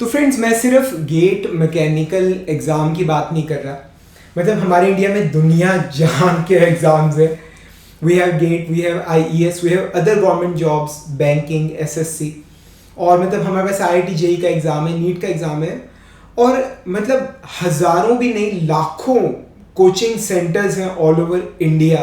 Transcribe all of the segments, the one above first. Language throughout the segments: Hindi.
तो फ्रेंड्स, मैं सिर्फ गेट मैकेनिकल एग्ज़ाम की बात नहीं कर रहा। मतलब हमारे इंडिया में दुनिया जहान के एग्ज़ाम्स है। We have GATE, we have IES, we have other government jobs, banking, SSC, और मतलब हमारे पास IIT JEE का एग्ज़ाम है, नीट का एग्ज़ाम है, और मतलब हज़ारों भी नहीं लाखों कोचिंग सेंटर्स हैं ऑल ओवर इंडिया,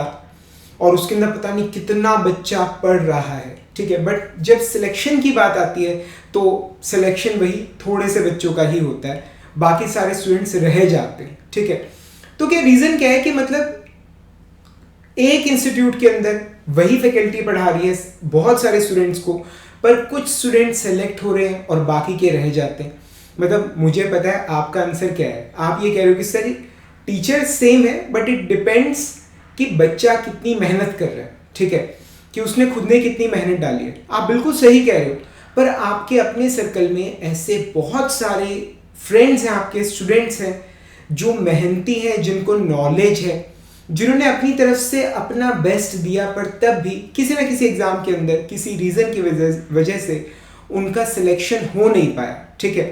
और उसके अंदर पता नहीं कितना बच्चा पढ़ रहा है। ठीक है, बट जब सिलेक्शन की बात आती है तो सिलेक्शन वही थोड़े से बच्चों का ही होता है, बाकी सारे स्टूडेंट्स रह जाते हैं। ठीक है, तो क्या रीज़न क्या है कि मतलब एक इंस्टीट्यूट के अंदर वही फैकल्टी पढ़ा रही है बहुत सारे स्टूडेंट्स को, पर कुछ स्टूडेंट सेलेक्ट हो रहे हैं और बाकी के रह जाते हैं। मतलब मुझे पता है आपका आंसर क्या है। आप ये कह रहे हो कि सर टीचर सेम है, बट इट डिपेंड्स कि बच्चा कितनी मेहनत कर रहा है। ठीक है, कि उसने खुद ने कितनी मेहनत डाली है। आप बिल्कुल सही कह रहे हो, पर आपके अपने सर्कल में ऐसे बहुत सारे फ्रेंड्स हैं, आपके स्टूडेंट्स हैं जो मेहनती हैं, जिनको नॉलेज है, जिन्होंने अपनी तरफ से अपना बेस्ट दिया, पर तब भी किसी ना किसी एग्जाम के अंदर किसी रीज़न की वजह से उनका सिलेक्शन हो नहीं पाया। ठीक है,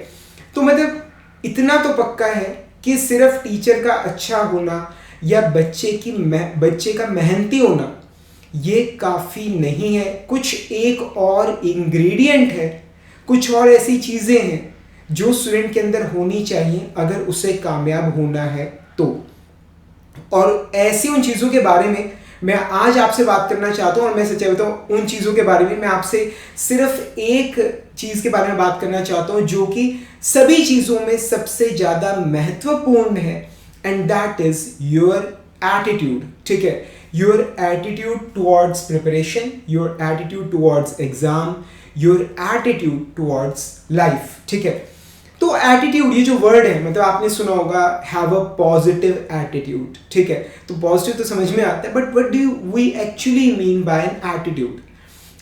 तो मतलब इतना तो पक्का है कि सिर्फ टीचर का अच्छा होना या बच्चे का मेहनती होना ये काफ़ी नहीं है। कुछ एक और इंग्रेडिएंट है, कुछ और ऐसी चीज़ें हैं जो स्टूडेंट के अंदर होनी चाहिए अगर उसे कामयाब होना है तो। और ऐसी उन चीज़ों के बारे में मैं आज आपसे बात करना चाहता हूँ, और मैं सच्चाई बताऊँ उन चीज़ों के बारे में मैं आपसे सिर्फ एक चीज़ के बारे में बात करना चाहता हूँ जो कि सभी चीज़ों में सबसे ज़्यादा महत्वपूर्ण है, and that is your attitude. ठीक है, your attitude towards preparation, your attitude towards exam, your attitude towards life. ठीक है, तो एटीट्यूड ये जो वर्ड है, मतलब आपने सुना होगा हैव अ पॉजिटिव एटीट्यूड। ठीक है, तो पॉजिटिव तो समझ में आता है, but what do we actually mean by an attitude?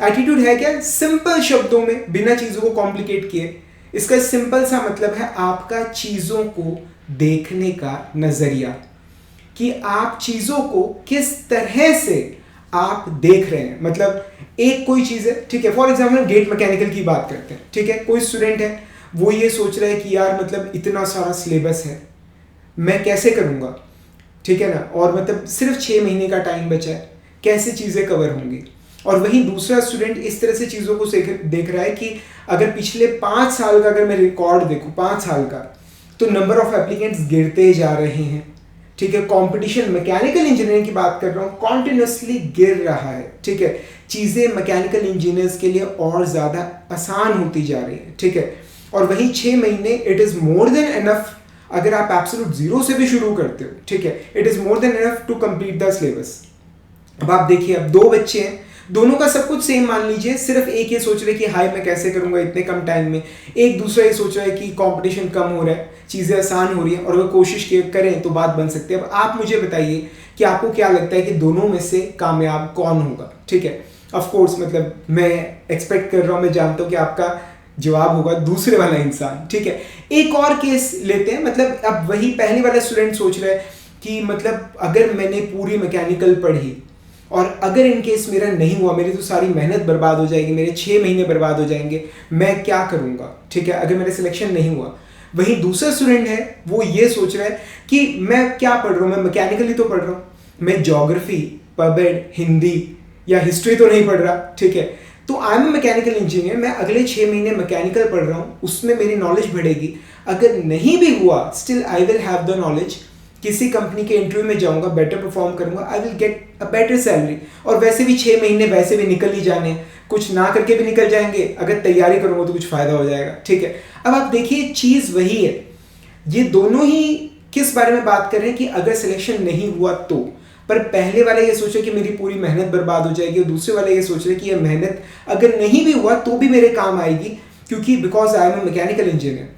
Attitude है क्या? सिंपल शब्दों में, बिना चीज़ों को कॉम्प्लिकेट किए, इसका सिंपल सा मतलब है आपका चीज़ों को देखने का नज़रिया, कि आप चीज़ों को किस तरह से आप देख रहे हैं। मतलब एक कोई चीज़ है, ठीक है, फॉर एग्जाम्पल गेट मैकेनिकल की बात करते हैं। ठीक है, कोई स्टूडेंट है, वो ये सोच रहा है कि यार मतलब इतना सारा सिलेबस है, मैं कैसे करूँगा। ठीक है ना, और मतलब सिर्फ 6 महीने का टाइम बचा है, कैसे चीज़ें कवर होंगी। और वहीं दूसरा स्टूडेंट इस तरह से चीज़ों को देख रहा है कि अगर पिछले 5 साल का अगर मैं रिकॉर्ड देखूँ, 5 साल का, तो नंबर ऑफ एप्लीकेंट्स गिरते जा रहे हैं। ठीक है, कंपटीशन मैकेनिकल इंजीनियरिंग की बात कर रहा हूँ, कॉन्टिन्यूसली गिर रहा है। ठीक है, चीज़ें मैकेनिकल इंजीनियर्स के लिए और ज़्यादा आसान होती जा रही है। ठीक है, और वही 6 महीने it is more than enough अगर आप एब्सोल्यूट जीरो से भी शुरू करते हो। ठीक है, it is more than enough to complete the syllabus. अब आप देखिए, अब 2 बच्चे हैं, दोनों का सब कुछ सेम मान लीजिए, सिर्फ एक ये सोच रहे कि हाय मैं कैसे करूंगा इतने कम टाइम में, एक दूसरा ये सोच रहा है कि कंपटीशन कम हो रहा है, चीज़ें आसान हो रही हैं, और अगर कोशिश करें तो बात बन सकती है। अब आप मुझे बताइए कि आपको क्या लगता है कि दोनों में से कामयाब कौन होगा? ठीक है, ऑफ कोर्स मतलब मैं एक्सपेक्ट कर रहा हूँ, मैं जानता हूँ कि आपका जवाब होगा दूसरे वाला इंसान। ठीक है, एक और केस लेते हैं। मतलब अब वही पहले वाला स्टूडेंट सोच रहा है कि मतलब अगर मैंने पूरी मैकेनिकल पढ़ी और अगर इन केस मेरा नहीं हुआ, मेरी तो सारी मेहनत बर्बाद हो जाएगी, मेरे 6 महीने बर्बाद हो जाएंगे, मैं क्या करूँगा? ठीक है, अगर मेरा सिलेक्शन नहीं हुआ। वहीं दूसरा स्टूडेंट है, वो ये सोच रहा है कि मैं क्या पढ़ रहा हूँ, मैं मैकेनिकली तो पढ़ रहा हूँ, मैं ज्योग्राफी, पबेड, हिंदी या हिस्ट्री तो नहीं पढ़ रहा। ठीक है, तो आई एम मैकेनिकल इंजीनियर, मैं अगले 6 महीने मैकेनिकल पढ़ रहा हूँ, उसमें मेरी नॉलेज बढ़ेगी। अगर नहीं भी हुआ, still I will have the knowledge, किसी कंपनी के इंटरव्यू में जाऊंगा, बेटर परफॉर्म करूंगा, I will get a better salary. और वैसे भी 6 महीने वैसे भी निकल ही जाने, कुछ ना करके भी निकल जाएंगे, अगर तैयारी करूंगा तो कुछ फायदा हो जाएगा। ठीक है, अब आप देखिए चीज़ वही है, ये दोनों ही किस बारे में बात कर रहे हैं कि अगर सिलेक्शन नहीं हुआ तो। पर पहले वाले ये सोचे कि मेरी पूरी मेहनत बर्बाद हो जाएगी, और दूसरे वाले ये सोच रहे कि ये मेहनत अगर नहीं भी हुआ तो भी मेरे काम आएगी, क्योंकि because I am a mechanical engineer.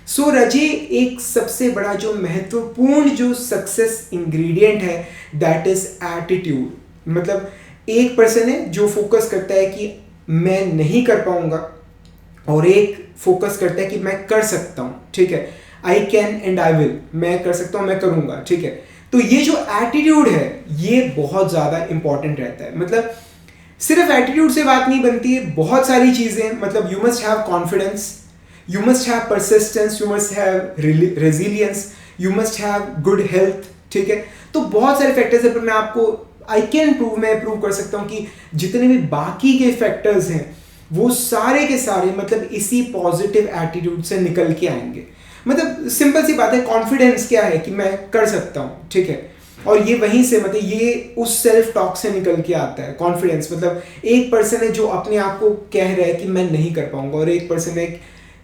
So रजे, एक सबसे बड़ा जो महत्वपूर्ण जो सक्सेस इंग्रेडिएंट है, दैट इज एटीट्यूड। मतलब एक पर्सन है जो फोकस करता है कि मैं नहीं कर पाऊंगा, और एक फोकस करता है कि मैं कर सकता हूं। ठीक है, I can and I will, मैं कर सकता हूं, मैं करूंगा। ठीक है, तो ये जो एटीट्यूड है ये बहुत ज़्यादा इंपॉर्टेंट रहता है। मतलब सिर्फ एटीट्यूड से बात नहीं बनती है, बहुत सारी चीज़ें। मतलब you must have confidence, you must have persistence, you must have resilience, you must have good health, ठीक है। तो बहुत सारे फैक्टर्स है, पर मैं आपको मैं प्रूव कर सकता हूँ कि जितने भी बाकी के फैक्टर्स हैं वो सारे के सारे मतलब इसी पॉजिटिव एटीट्यूड से निकल के आएंगे। मतलब सिंपल सी बात है, कॉन्फिडेंस क्या है कि मैं कर सकता हूँ, ठीक है। और ये वहीं से मतलब ये उस सेल्फ टॉक से निकल के आता है कॉन्फिडेंस। मतलब एक पर्सन है जो अपने आप को कह रहा है कि मैं नहीं कर पाऊंगा, और एक पर्सन है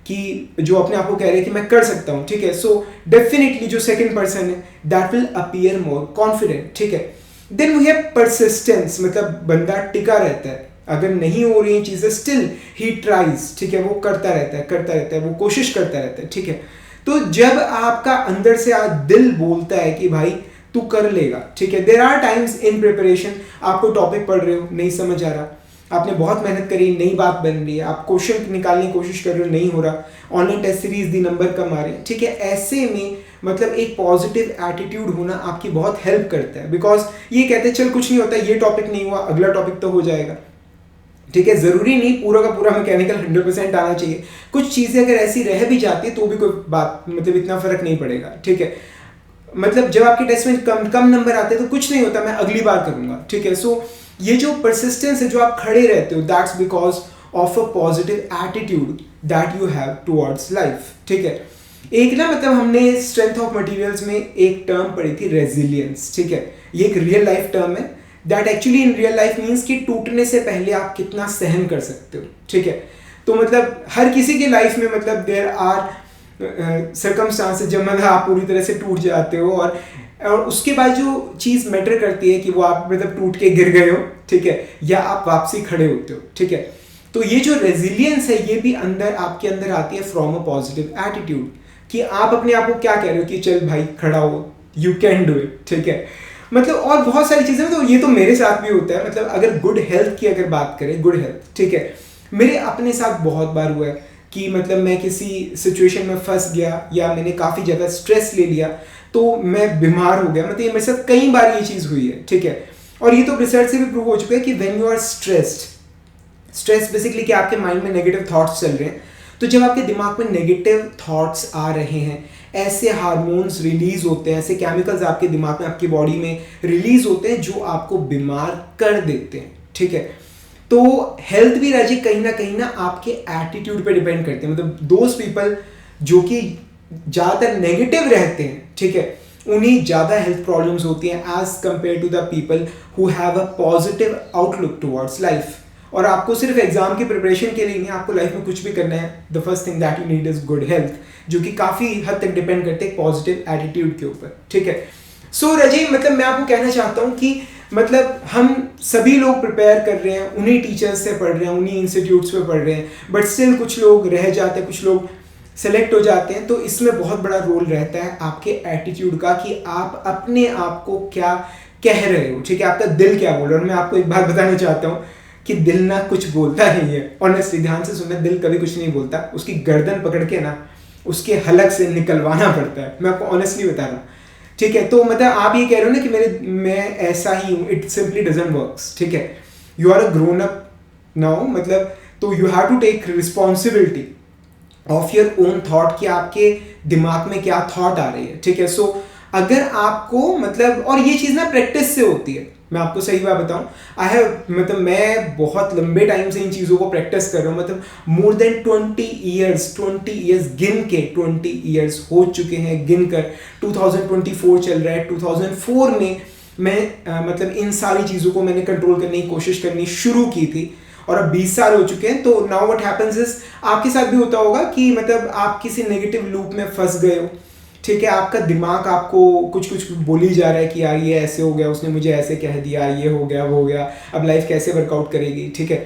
कि जो अपने आप को कह रहे हैं कि मैं कर सकता हूँ, ठीक है। सो डेफिनेटली जो सेकंड पर्सन है that will appear more confident, ठीक है। देन वी हैव परसिस्टेंस, मतलब बंदा टिका रहता है, अगर नहीं हो रही चीजें स्टिल ही ट्राइज, ठीक है। वो करता रहता है, वो कोशिश करता रहता है, ठीक है। तो जब आपका अंदर से आज दिल बोलता है कि भाई तू कर लेगा, ठीक है। There are times in preparation, आपको टॉपिक पढ़ रहे हो, नहीं समझ आ रहा, आपने बहुत मेहनत करी, नई बात बन रही है, आप क्वेश्चन निकालने की कोशिश कर रहे हो, नहीं हो रहा, ऑनलाइन टेस्ट सीरीज दी, नंबर कम आ रहे हैं, ठीक है। ऐसे में मतलब एक पॉजिटिव एटीट्यूड होना आपकी बहुत हेल्प करता है, बिकॉज ये कहते हैं चल कुछ नहीं होता, ये टॉपिक नहीं हुआ, अगला टॉपिक तो हो जाएगा, ठीक है। जरूरी नहीं पूरा का पूरा मैकेनिकल 100% आना चाहिए, कुछ चीजें अगर ऐसी रह भी जाती है तो भी कोई बात मतलब इतना फर्क नहीं पड़ेगा, ठीक है। मतलब जब आपके टेस्ट में कम नंबर आते हैं तो कुछ नहीं होता, मैं अगली बार करूंगा, ठीक है। सो ये जो परसिस्टेंस है, जो आप खड़े रहते हो, that's because of a positive attitude that you have towards life, ठीक है। एक ना मतलब हमने स्ट्रेंथ ऑफ मटेरियल्स में एक टर्म पढ़ी थी, रेजिलियंस, ठीक है। ये एक रियल लाइफ टर्म है that actually in real life means कि टूटने से पहले आप कितना सहन कर सकते हो, ठीक है। तो मतलब हर किसी की लाइफ में मतलब देयर आर सर्कमस्टांसेस जब मतलब आप पूरी तरह से टूट जाते हो, और उसके बाद जो चीज़ मैटर करती है कि वो आप मतलब टूट के गिर गए हो, ठीक है, या आप वापसी खड़े होते हो, ठीक है। तो ये जो रेजिलियंस है ये भी अंदर आपके अंदर आती है फ्रॉम अ पॉजिटिव एटीट्यूड, कि आप अपने आप को क्या कह रहे हो कि चल भाई खड़ा हो, यू कैन डू इट, ठीक है। मतलब और बहुत सारी चीज़ें, तो ये तो मेरे साथ भी होता है। मतलब अगर गुड हेल्थ की अगर बात करें, गुड हेल्थ, ठीक है, मेरे अपने साथ बहुत बार हुआ है कि मतलब मैं किसी सिचुएशन में फंस गया या मैंने काफ़ी ज़्यादा स्ट्रेस ले लिया तो मैं बीमार हो गया। मतलब ये मेरे साथ कई बार ये चीज़ हुई है, ठीक है। और ये तो रिसर्च से भी प्रूव हो चुका है कि when you are stressed, stress basically कि आपके माइंड में नेगेटिव थॉट्स चल रहे हैं, तो जब आपके दिमाग में नेगेटिव थॉट्स आ रहे हैं, ऐसे हार्मोन्स रिलीज होते हैं, ऐसे केमिकल्स आपके दिमाग में, आपकी बॉडी में रिलीज होते हैं जो आपको बीमार कर देते हैं, ठीक है। तो हेल्थ भी राजी कहीं ना आपके एटीट्यूड पे डिपेंड करते हैं। मतलब दोज पीपल जो कि ज़्यादातर नेगेटिव रहते हैं, ठीक है, उन्हीं ज़्यादा हेल्थ प्रॉब्लम्स होती हैं as compare to the people who have a positive outlook towards life. और आपको सिर्फ एग्जाम की प्रिपरेशन के लिए नहीं, आपको लाइफ में कुछ भी करना है, the first thing that you need is good health, जो कि काफ़ी हद तक डिपेंड करते हैं पॉजिटिव एटीट्यूड के ऊपर, ठीक है। सो रजी मतलब मैं आपको कहना चाहता हूँ कि मतलब हम सभी लोग प्रिपेयर कर रहे हैं, उन्हीं टीचर्स से पढ़ रहे हैं, उन्हीं इंस्टीट्यूट्स पे पढ़ रहे हैं, बट स्टिल कुछ लोग रह जाते हैं, कुछ लोग सेलेक्ट हो जाते हैं। तो इसमें बहुत बड़ा रोल रहता है आपके एटीट्यूड का, कि आप अपने आप को क्या कह रहे हो, ठीक है, आपका दिल क्या बोल रहा है। और मैं आपको एक बात बताना चाहता हूँ कि दिल ना कुछ बोलता नहीं है, ऑनेस्टली ध्यान से सुनना, दिल कभी कुछ नहीं बोलता, उसकी गर्दन पकड़ के ना उसके हलक से निकलवाना पड़ता है, मैं आपको ऑनेस्टली बता रहा हूँ, ठीक है। तो मतलब आप ये कह रहे हो ना कि मैं ऐसा ही हूँ, इट सिंपली डजंट वर्क्स, ठीक है। You are a grown up now, मतलब तो you have to take responsibility of your own thought, कि आपके दिमाग में क्या थॉट आ रही है, ठीक है। सो अगर आपको मतलब, और ये चीज़ ना प्रैक्टिस से होती है, मैं आपको सही बात बताऊं, मतलब मैं बहुत लंबे टाइम से इन चीज़ों को प्रैक्टिस कर रहा हूँ। मतलब मोर देन 20 ईयर्स गिन के 20 ईयर्स हो चुके हैं गिन कर। 2024 चल रहा है, 2004 में मैं मतलब इन सारी चीज़ों को मैंने कंट्रोल करने की कोशिश करनी शुरू की थी, और अब 20 साल हो चुके हैं। तो नाउ व्हाट हैपेंस इज, आपके साथ भी होता होगा कि मतलब आप किसी नेगेटिव लूप में फंस गए हो, ठीक है, आपका दिमाग आपको कुछ बोली जा रहा है कि यार ये ऐसे हो गया, उसने मुझे ऐसे कह दिया, ये हो गया वो हो गया, अब लाइफ कैसे वर्कआउट करेगी, ठीक है।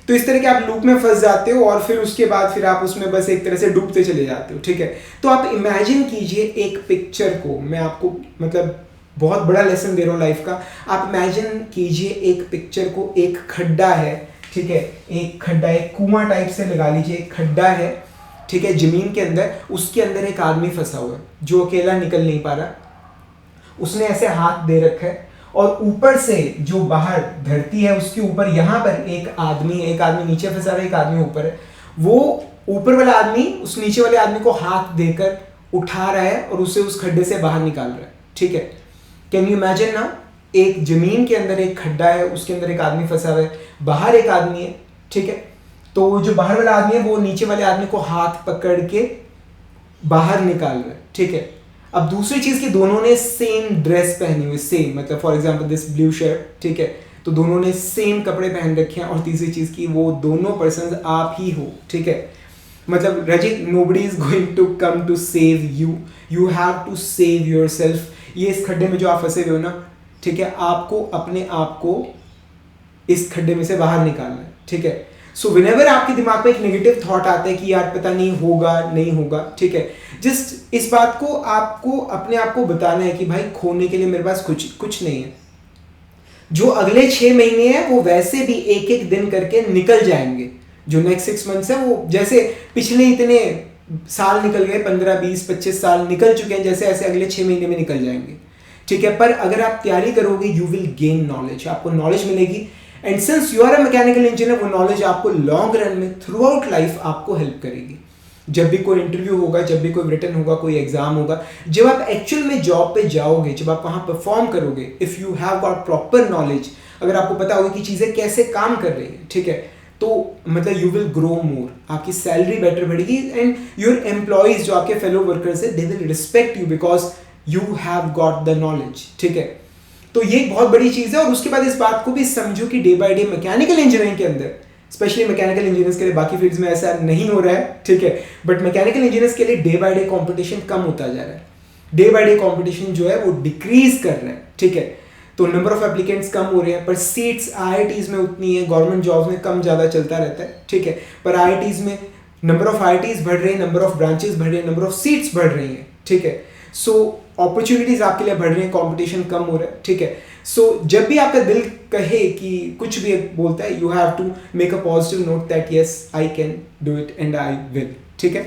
तो इस तरह के आप लूप में फंस जाते हो, और फिर उसके बाद फिर आप उसमें बस एक तरह से डूबते चले जाते हो, ठीक है। तो आप इमेजिन कीजिए एक पिक्चर को, मैं आपको मतलब बहुत बड़ा लेसन दे रहा हूँ लाइफ का। आप इमेजिन कीजिए एक पिक्चर को, एक खड्डा है, ठीक है, एक खड्डा, एक कुआं टाइप से लगा लीजिए, एक खड्डा है, ठीक है, जमीन के अंदर, उसके अंदर एक आदमी फंसा हुआ है जो अकेला निकल नहीं पा रहा, उसने ऐसे हाथ दे रखा है, और ऊपर से जो बाहर धरती है उसके ऊपर यहाँ पर एक आदमी नीचे फंसा हुआ है, एक आदमी ऊपर है, वो ऊपर वाला आदमी उस नीचे वाले आदमी को हाथ देकर उठा रहा है और उसे उस खड्डे से बाहर निकाल रहा है, ठीक है। कैन यू इमेजिन ना, एक जमीन के अंदर एक खड्डा है, उसके अंदर एक आदमी फंसा हुआ है, बाहर एक आदमी है, ठीक है। तो जो बाहर वाला आदमी है वो नीचे वाले आदमी को हाथ पकड़ के बाहर निकाल रहा है, ठीक है। अब दूसरी चीज कि दोनों ने सेम ड्रेस पहनी हुई, सेम, मतलब for example this blue shirt, ठीक है, तो दोनों ने सेम कपड़े पहन रखे हैं। और तीसरी चीज कि वो दोनों पर्सन आप ही हो, ठीक है। मतलब Rajit, nobody is going to come to save you, you have to save yourself. ये इस खड्डे में जो आप फंसे हुए हो ना, ठीक है, आपको अपने आप को इस खड्डे में से बाहर निकालना है, ठीक है। सो व्हेनेवर आपके दिमाग में एक नेगेटिव थॉट आता है कि यार पता नहीं होगा नहीं होगा, ठीक है, जस्ट इस बात को आपको अपने आप को बताना है कि भाई खोने के लिए मेरे पास कुछ नहीं है। जो अगले 6 महीने हैं वो वैसे भी एक एक दिन करके निकल जाएंगे। जो नेक्स्ट 6 मंथ्स है वो जैसे पिछले इतने साल निकल गए, 15 20 25 साल निकल चुके हैं, जैसे ऐसे अगले 6 महीने में निकल जाएंगे, ठीक है। पर अगर आप तैयारी करोगे यू विल गेन नॉलेज, आपको नॉलेज मिलेगी। And since you are a mechanical engineer, वो नॉलेज आपको लॉन्ग रन में थ्रू आउट लाइफ आपको हेल्प करेगी। जब भी कोई इंटरव्यू होगा, जब भी कोई रिटन होगा, कोई एग्जाम होगा, जब आप एक्चुअल में जॉब पे जाओगे, जब आप वहां परफॉर्म करोगे, if you have got proper knowledge, अगर आपको पता होगा कि चीजें कैसे काम कर रही है, ठीक है, तो मतलब यू विल ग्रो मोर, आपकी सैलरी बेटर बढ़ेगी। एंड योर एम्प्लॉइज जो आपके फेलो वर्कर्स है, they will respect you because you have got the knowledge, ठीक है। तो ये बहुत बड़ी चीज है। और उसके बाद इस बात को भी समझो कि day by day mechanical engineering के अंदर, स्पेशली मैकेनिकल इंजीनियर्स के लिए, बाकी फील्ड्स में ऐसा नहीं हो रहा है, ठीक है, बट मैकेनिकल इंजीनियर्स के लिए डे बाय डे कंपटीशन कम होता जा रहा है। डे बाय डे कंपटीशन जो है वो डिक्रीज कर रहा है, ठीक है। तो नंबर ऑफ एप्लीकेंट्स कम हो रहे हैं, पर सीट्स आईआईटीज में उतनी है, गवर्नमेंट जॉब्स में कम ज़्यादा चलता रहता है, ठीक है। पर आईआईटीज में नंबर ऑफ आईआईटीज बढ़ रहे हैं, नंबर ऑफ ब्रांचेस बढ़ रहे हैं, नंबर ऑफ सीट्स बढ़ रही हैं, ठीक है। सो अपॉर्चुनिटीज आपके लिए बढ़ रही हैं, कॉम्पिटिशन कम हो रहा है, ठीक है। सो जब भी आपका दिल कहे कि कुछ भी बोलता है, you have to make a positive note that yes I can do it and I will, ठीक है।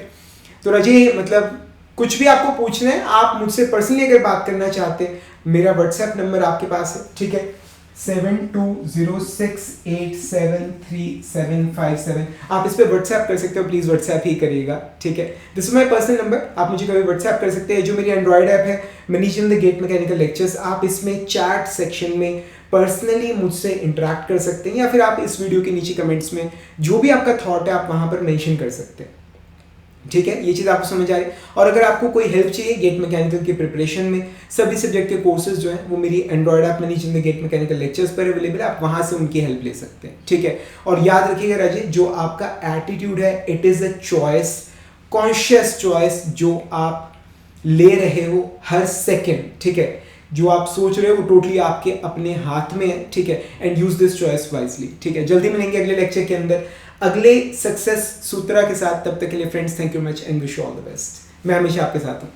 तो रजी, मतलब कुछ भी आपको पूछना है, आप मुझसे पर्सनली अगर बात करना चाहते हैं, मेरा व्हाट्सएप नंबर आपके पास है, ठीक है, 7206873757। आप इस पे व्हाट्सएप कर सकते हो, प्लीज व्हाट्सएप ही करिएगा, ठीक है। This is my personal number, आप मुझे कभी व्हाट्सएप कर सकते हैं। जो मेरी एंड्रॉइड ऐप है Manish in the GATE mechanical lectures, आप इसमें चैट सेक्शन में पर्सनली मुझसे इंटरेक्ट कर सकते हैं, या फिर आप इस वीडियो के नीचे कमेंट्स में जो भी आपका थॉट है आप वहां पर मेंशन कर सकते हैं, ठीक है। ये चीज़ आपको समझ आ रही है। और अगर आपको कोई हेल्प चाहिए गेट मैकेनिकल की प्रिपरेशन में, सभी सब्जेक्ट के कोर्सेज जो हैं वो मेरी android app Manish in the GATE mechanical lectures पर अवेलेबल है, आप वहां से उनकी हेल्प ले सकते हैं, ठीक है। और याद रखिएगा राजे, जो आपका एटीट्यूड है, it is a choice, conscious choice जो आप ले रहे हो हर सेकेंड, ठीक है। जो आप सोच रहे हो वो टोटली आपके अपने हाथ में है, ठीक है। And use this choice wisely, ठीक है। जल्दी मिलेंगे अगले लेक्चर के अंदर अगले सक्सेस सूत्रा के साथ। तब तक के लिए friends, thank you much and wish you all the best. मैं हमेशा आपके साथ हूँ।